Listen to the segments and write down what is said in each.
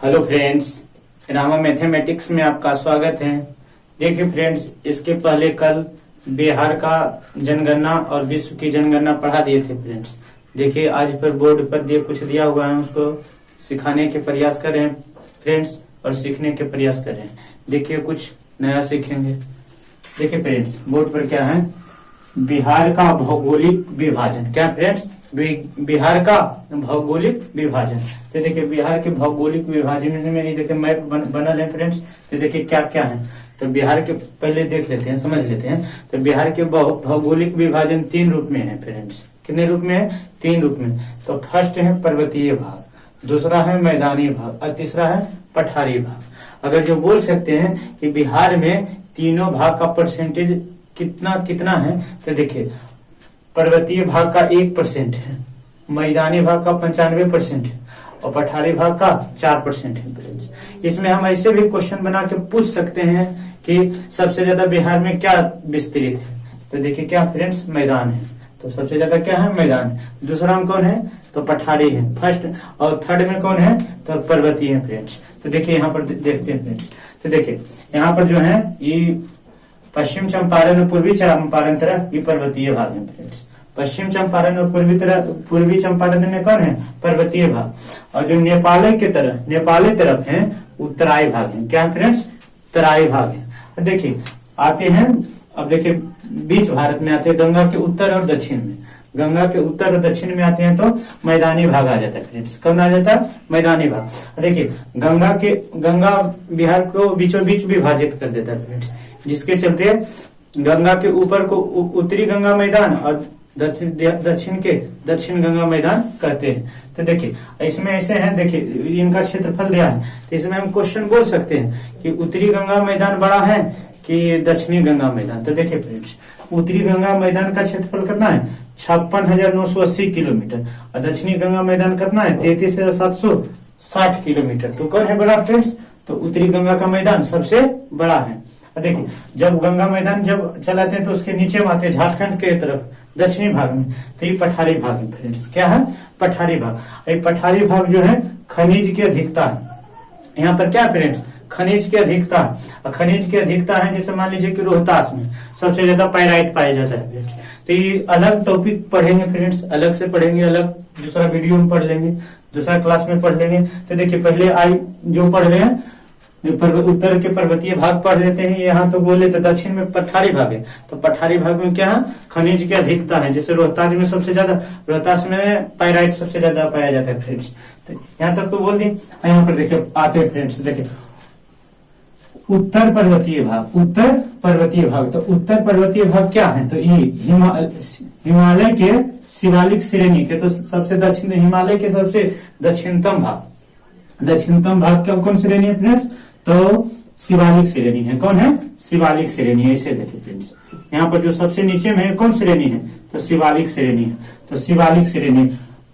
Hello friends, Rama mathematics में आपका स्वागत है। देखिए फ्रेंड्स, इसके पहले कल बिहार का जनगणना और विश्व की जनगणना पढ़ा दिए थे फ्रेंड्स। देखिए आज पर बोर्ड पर कुछ दिया हुआ है, उसको सिखाने के प्रयास कर रहे हैं फ्रेंड्स और सीखने के प्रयास कर रहे हैं। देखिए कुछ नया सीखेंगे। देखिए फ्रेंड्स, बोर्ड पर क्या है, बिहार का भौगोलिक विभाजन। क्या फ्रेंड्स, बिहार का भौगोलिक विभाजन। तो देखिए बिहार के भौगोलिक विभाजन में ये देखिए मैप बनल है फ्रेंड्स। तो देखिए क्या क्या है, तो बिहार के पहले देख लेते हैं, समझ लेते हैं। तो बिहार के भौगोलिक विभाजन 3 रूप में है फ्रेंड्स। कितने रूप में है? 3 रूप में। तो फर्स्ट है पर्वतीय भाग, दूसरा है मैदानी भाग और तीसरा है पठारी भाग। अगर जो बोल सकते हैं कि बिहार में तीनों भाग का परसेंटेज कितना कितना है, तो देखिए पर्वतीय भाग का 1% है, मैदानी भाग का 95% है और पठारी भाग का 4% है फ्रेंड्स। इसमें हम ऐसे भी क्वेश्चन बना के पूछ सकते हैं कि सबसे ज्यादा बिहार में क्या विस्तृत है। तो देखिए क्या फ्रेंड्स, मैदान है। तो सबसे ज्यादा क्या है? मैदान है। दूसरा में कौन है? तो पठारी है फर्स्ट, और थर्ड में कौन है? तो पर्वतीय है फ्रेंड्स। तो देखिए यहाँ पर देखते हैं फ्रेंड्स। तो देखिए यहाँ पर जो है ये पश्चिम चंपारण और पूर्वी चंपारण तरफ ये पर्वतीय भाग है फ्रेंड्स। पश्चिम चंपारण और पूर्वी चंपारण में कौन है? पर्वतीय भाग। और जो नेपाली तरफ है उत्तराई भाग है। क्या फ्रेंड्स? तराई भाग है। देखिए आते हैं, अब देखिए बीच भारत में आते हैं गंगा के उत्तर और दक्षिण में। गंगा के उत्तर और दक्षिण में आते हैं तो मैदानी भाग आ जाता है फ्रेंड्स। कौन आ जाता है? मैदानी भाग। देखिए गंगा बिहार को बीचों बीच विभाजित कर देता है फ्रेंड्स, जिसके चलते गंगा के ऊपर को उत्तरी गंगा मैदान और दक्षिण गंगा मैदान कहते हैं। तो देखिए इसमें ऐसे हैं, देखिए इनका क्षेत्रफल दिया है। तो इसमें हम क्वेश्चन बोल सकते हैं कि उत्तरी गंगा मैदान बड़ा है कि दक्षिणी गंगा मैदान। तो देखिए फ्रेंड्स, उत्तरी गंगा मैदान का क्षेत्रफल कितना है? 56,980 किलोमीटर और दक्षिणी गंगा मैदान कितना है? 33,760 किलोमीटर। तो कौन है बड़ा फ्रेंड्स? तो उत्तरी गंगा का मैदान सबसे बड़ा है। देखिए जब गंगा मैदान जब चलाते हैं तो उसके नीचे में आते हैं झारखंड के तरफ दक्षिणी भाग में, तो ये पठारी भाग है फ्रेंड्स। क्या है? पठारी भाग। ये पठारी भाग जो है खनिज की अधिकता है। यहाँ पर क्या फ्रेंड्स? खनिज की अधिकता है। खनिज की अधिकता है, जैसे मान लीजिए कि रोहतास में सबसे ज्यादा पाइराइट पाया जाता है फ्रेंड्स। तो ये अलग टॉपिक पढ़ेंगे फ्रेंड्स, अलग से पढ़ेंगे, अलग दूसरा वीडियो में पढ़ लेंगे, दूसरा क्लास में पढ़ लेंगे। तो देखिए पहले जो पढ़ रहे हैं उत्तर के पर्वतीय भाग पढ़ लेते हैं। यहाँ तो बोले तो दक्षिण में पठारी भाग है। तो पठारी भाग में क्या है? खनिज की अधिकता है। जैसे रोहतास में पाइराइट सबसे ज्यादा पाया जाता है फ्रेंड्स। तो यहाँ तक तो बोल दी। यहाँ पर देखिए आते हैं फ्रेंड्स, देखिए उत्तर पर्वतीय भाग। तो उत्तर पर्वतीय भाग क्या है? तो ये हिमालय के शिवालिक श्रेणी के, तो सबसे दक्षिण हिमालय के सबसे दक्षिणतम भाग क्या कौन श्रेणी है फ्रेंड्स? तो शिवालिक श्रेणी है। कौन है? शिवालिक श्रेणी है। इसे देखिए फ्रेंड्स, यहाँ पर जो सबसे नीचे में है कौन श्रेणी है? तो शिवालिक श्रेणी है। तो शिवालिक श्रेणी,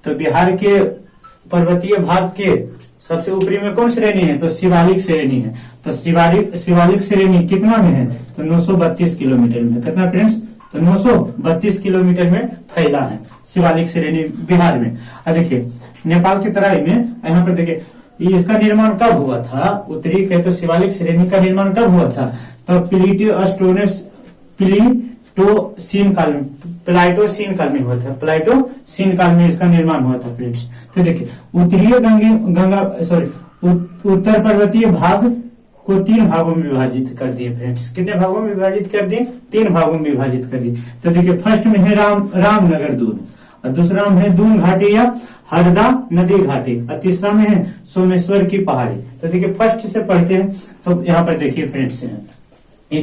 तो बिहार के पर्वतीय भाग के सबसे ऊपरी में कौन श्रेणी है? तो शिवालिक श्रेणी है। तो शिवालिक श्रेणी कितना में है? तो 932 किलोमीटर में। कितना फ्रेंड्स? तो 932 किलोमीटर में फैला है शिवालिक श्रेणी बिहार में। अब देखिए नेपाल की तराई में, यहाँ पर देखिए इसका निर्माण कब हुआ था? उत्तरी के तो शिवालिक श्रेणी का निर्माण कब हुआ था? तो प्लाइटोसीन काल में हुआ था। प्लाइटोसीन काल में इसका निर्माण हुआ था फ्रेंड्स। तो देखिए उत्तर पर्वतीय भाग को 3 भागों में विभाजित कर दिए फ्रेंड्स। कितने भागों में विभाजित कर दिए? 3 भागों में विभाजित कर दिए। तो देखिए फर्स्ट में है रामनगर दून, और दूसरा में है दून घाटी या हरदा नदी घाटी, और तीसरा में है सोमेश्वर की पहाड़ी। तो देखिए फर्स्ट से पढ़ते हैं। तो यहाँ पर देखिए फ्रेंड्स, ये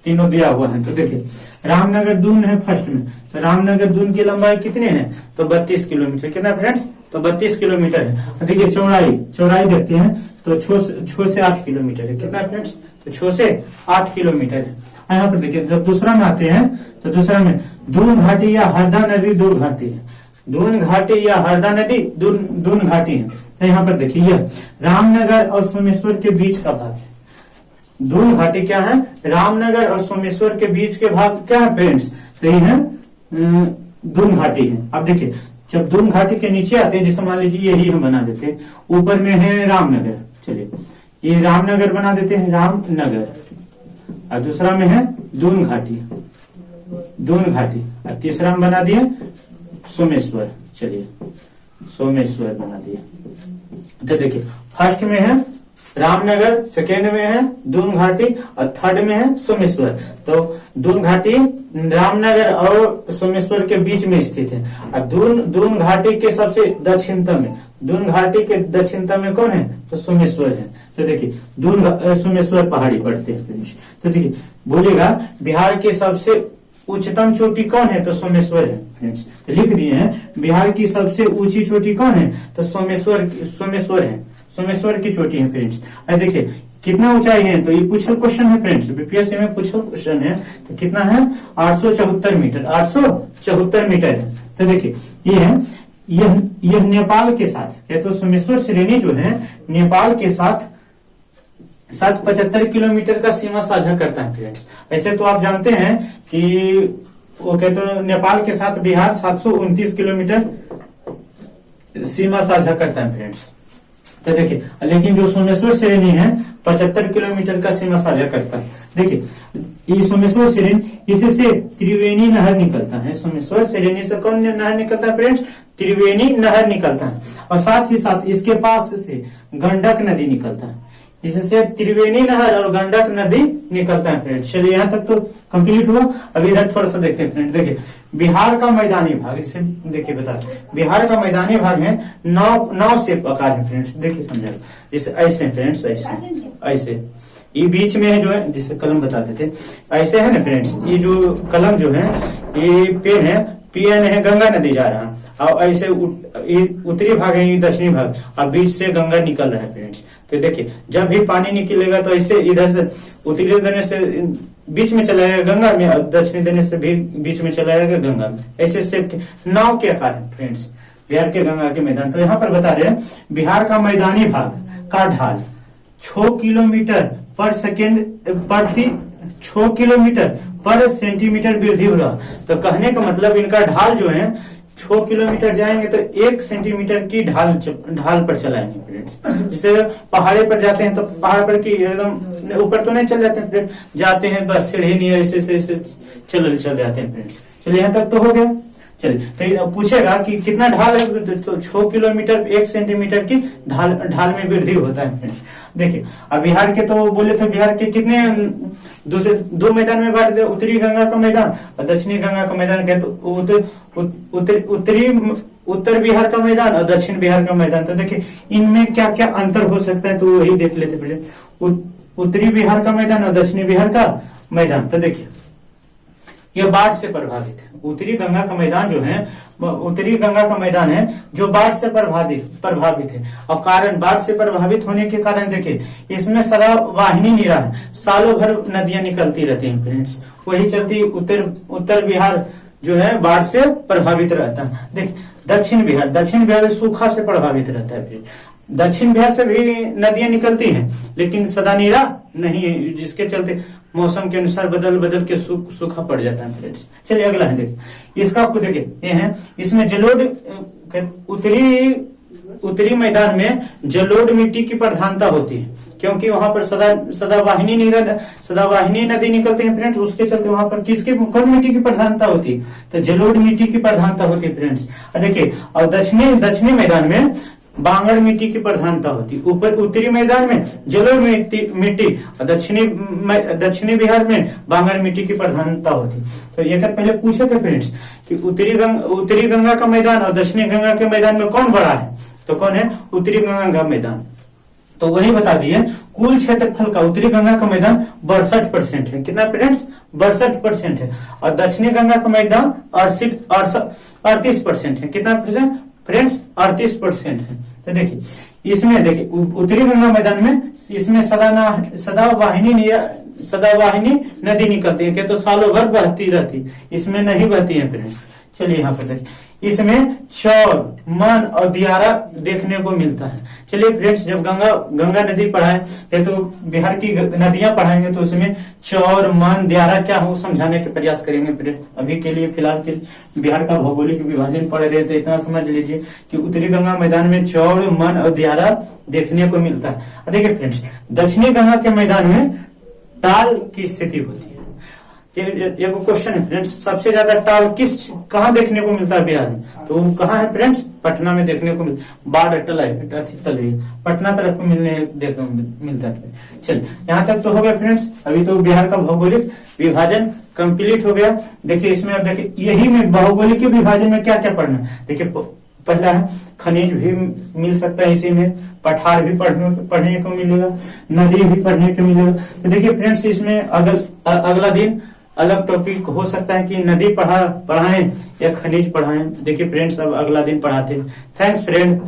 तीनों दिया हुआ है। तो देखिए रामनगर दून है फर्स्ट में। तो रामनगर दून की लंबाई कितनी है? तो 32 किलोमीटर। कितना फ्रेंड्स? तो 32 किलोमीटर है। देखिए चौड़ाई देखते हैं तो 6 से 8 किलोमीटर है। कितना फ्रेंड्स? तो 6 से 8 किलोमीटर है। यहाँ पर देखिए जब दूसरा में आते हैं तो दूसरा में दून घाटी या हरदा नदी दूर घाटी है। दून घाटी या हरदा नदी दून घाटी है। तो यहाँ पर देखिए यह रामनगर और सोमेश्वर के बीच का भाग है। दून घाटी क्या है? रामनगर और सोमेश्वर के बीच के भाग क्या है फ्रेंड्स? तो ये है दून घाटी है। अब देखिए जब दून घाटी के नीचे आते हैं, जैसे मान लीजिए यही हम बना देते हैं, ऊपर में है रामनगर, चलिए ये रामनगर बना देते हैं, रामनगर, और दूसरा में है दून घाटी, दून घाटी, और तीसरा में बना दिए सोमेश्वर, चलिए सोमेश्वर बना दिए। तो देखिए फर्स्ट में है रामनगर, सेकेंड में है दून घाटी, और थर्ड में है सोमेश्वर। तो दून घाटी रामनगर और सोमेश्वर के बीच में स्थित है, और दून घाटी के सबसे दक्षिणतम में, दून घाटी के दक्षिणतम में कौन है, तो सोमेश्वर है। तो देखिए सोमेश्वर पहाड़ी पड़ते हैं। तो देखिए बोलेगा बिहार के सबसे उच्चतम चोटी कौन है, तो सोमेश्वर है फ्रेंड्स। तो लिख दिए हैं बिहार की सबसे ऊंची चोटी कौन है, तो सोमेश्वर है, सोमेश्वर की चोटी है फ्रेंड्स। अब देखिए कितना ऊंचाई है, तो ये पूछल क्वेश्चन है फ्रेंड्स, बीपीएससी में पूछल क्वेश्चन है। तो कितना है 874 मीटर, 874 मीटर है। तो देखिए ये है, यह नेपाल के साथ है, तो सोमेश्वर श्रेणी जो है नेपाल के साथ 75 किलोमीटर का सीमा साझा करता है फ्रेंड्स। ऐसे तो आप जानते हैं कि वो कहते हैं नेपाल के साथ बिहार 729 किलोमीटर सीमा साझा करता है फ्रेंड्स। तो देखिए लेकिन जो सोमेश्वर श्रेणी है 75 किलोमीटर का सीमा साझा करता है। देखिए ये सोमेश्वर श्रेणी, इससे त्रिवेणी नहर निकलता है, सोमेश्वर श्रेणी से कौन नहर निकलता है फ्रेंड्स, त्रिवेणी नहर निकलता है, और साथ ही साथ इसके पास से गंडक नदी निकलता है, इससे त्रिवेणी नहर और गंडक नदी निकलता है फ्रेंड्स। चलिए यहाँ तक तो कंप्लीट हुआ। अभी इधर थोड़ा सा देखते हैं फ्रेंड। देखिए बिहार का मैदानी भाग, इसे देखिए बता, बिहार का मैदानी भाग है 9 से आकार है फ्रेंड्स। देखिए समझा, जैसे ऐसे फ्रेंड्स, ऐसे ये बीच में है जो है, जिसे कलम बताते थे, ऐसे है ना फ्रेंड्स। ये जो कलम जो है, ये पेन है, पीएन है, गंगा नदी जा रहा है, और ऐसे उत्तरी भाग है, ये दक्षिणी भाग, और बीच से गंगा निकल रहा है फ्रेंड्स। तो देखिए जब भी पानी निकलेगा तो ऐसे इधर से उत्तरी देने से बीच में चला जाएगा गंगा में, और दक्षिणी देने से भी बीच में चला जाएगा गंगा में। ऐसे शेप के नाव के आकार है फ्रेंड्स बिहार के गंगा के मैदान। तो यहाँ पर बता रहे हैं बिहार का मैदानी भाग का ढाल 6 किलोमीटर पर सेकेंड प्रति 6 किलोमीटर पर सेंटीमीटर वृद्धि हो रहा। तो कहने का मतलब इनका ढाल जो है 6 किलोमीटर जाएंगे तो 1 सेंटीमीटर की ढाल पर चलाएंगे फ्रेंड्स। जैसे पहाड़ी पर जाते हैं तो पहाड़ पर की एकदम ऊपर तो नहीं चल जाते हैं फ्रेंड्स, जाते हैं बस सीढ़ी नहीं है, ऐसे चल जाते हैं फ्रेंड्स। चलिए यहाँ तक तो हो गया। चलिए तो पूछेगा कि कितना ढाल है, तो 6 किलोमीटर 1 सेंटीमीटर की ढाल में वृद्धि होता है फ्रेंड्स। देखिए अब बिहार के तो बोले तो बिहार के कितने दूसरे 2 मैदान में बांट दे, उत्तरी गंगा का मैदान और दक्षिणी गंगा का मैदान कहे तो उत्तर बिहार का मैदान और दक्षिण बिहार का मैदान। तो देखिए इनमें क्या क्या अंतर हो सकता है, तो वही देख लेते फ्रेंड्स। उत्तरी बिहार का मैदान और दक्षिणी बिहार का मैदान। तो देखिए यह बाढ़ से प्रभावित है। उत्तरी गंगा का मैदान जो है, उत्तरी गंगा का मैदान है जो बाढ़ से प्रभावित है। और कारण बाढ़ से प्रभावित होने के कारण देखिए इसमें सदा वाहिनी निरा है, सालों भर नदियां निकलती रहती हैं फ्रेंड्स। वही चलती उत्तर बिहार जो है बाढ़ से प्रभावित रहता है। देखिए दक्षिण बिहार सूखा से प्रभावित रहता है। दक्षिण बिहार से भी नदियां निकलती हैं लेकिन सदा नीरा नहीं है, जिसके चलते मौसम के अनुसार बदल के सूखा पड़ जाता है फ्रेंड्स। चलिए अगला है, देखिए इसका आपको देखिए ये है, इसमें जलोढ़ उत्तरी मैदान में जलोढ़ मिट्टी की प्रधानता होती है, क्योंकि वहां पर सदावाहिनी नदी निकलती है फ्रेंड्स। उसके चलते वहां पर कौन मिट्टी की प्रधानता होती है, तो जलोढ़ मिट्टी की प्रधानता होती है फ्रेंड्स। देखिए और दक्षिणी मैदान में बांगड़ मिट्टी की प्रधानता होती। उत्तरी मैदान में जलोढ़ मिट्टी और दक्षिणी बिहार में बांगड़ मिट्टी की प्रधानता होती। तो ये पहले पूछे थे फ्रेंड्स कि उत्तरी गंगा का मैदान और दक्षिणी गंगा के मैदान में कौन बड़ा है, तो कौन है उत्तरी गंगा का मैदान। तो वही बता दिए कुल क्षेत्रफल का उत्तरी गंगा का मैदान 62% है। कितना फ्रेंड्स 62% है। और दक्षिणी गंगा का मैदान 38% है। कितना फ्रेंड्स 38% है। तो देखिए इसमें देखिए उत्तरी गंगा मैदान में इसमें सदावाहिनी नदी निकलती है, तो सालों भर बहती रहती, इसमें नहीं बहती है फ्रेंड्स। चलिए यहाँ पर देखिए इसमें चौर, मन और दियारा देखने को मिलता है। चलिए फ्रेंड्स, जब गंगा नदी पढ़ाए या तो बिहार की नदियां पढ़ाएंगे तो उसमें चौर, मन, दियारा क्या हो समझाने के प्रयास करेंगे फ्रेंड्स। अभी के लिए फिलहाल के बिहार का भौगोलिक विभाजन पढ़ रहे थे, इतना समझ लीजिए कि उत्तरी गंगा मैदान में चौर, मन और दियारा देखने को मिलता है। देखिए फ्रेंड्स, दक्षिणी गंगा के मैदान में टाल की स्थिति होती है। ये क्वेश्चन है फ्रेंड्स, सबसे ज्यादा टाल कहाँ देखने को मिलता है बिहार में? तो वो कहाँ है फ्रेंड्स? पटना में देखने को मिलता है। बाढ़ टल है पटना तरफ देखने को मिलता है। चलिए, यहाँ तक तो हो गया फ्रेंड्स। अभी तो बिहार का भौगोलिक विभाजन कंप्लीट हो गया। देखिए इसमें, अब देखिए यही में भौगोलिक विभाजन में क्या क्या पढ़ना है। देखिए पहला है खनिज भी मिल सकता है, इसी में पठार भी पढ़ने को मिलेगा, नदी भी पढ़ने को मिलेगा। तो देखिए फ्रेंड्स, इसमें अगला दिन अलग टॉपिक हो सकता है कि नदी पढ़ाएं या खनिज पढ़ाएं। देखिए फ्रेंड्स, अब अगला दिन पढ़ाते हैं। Thanks friend.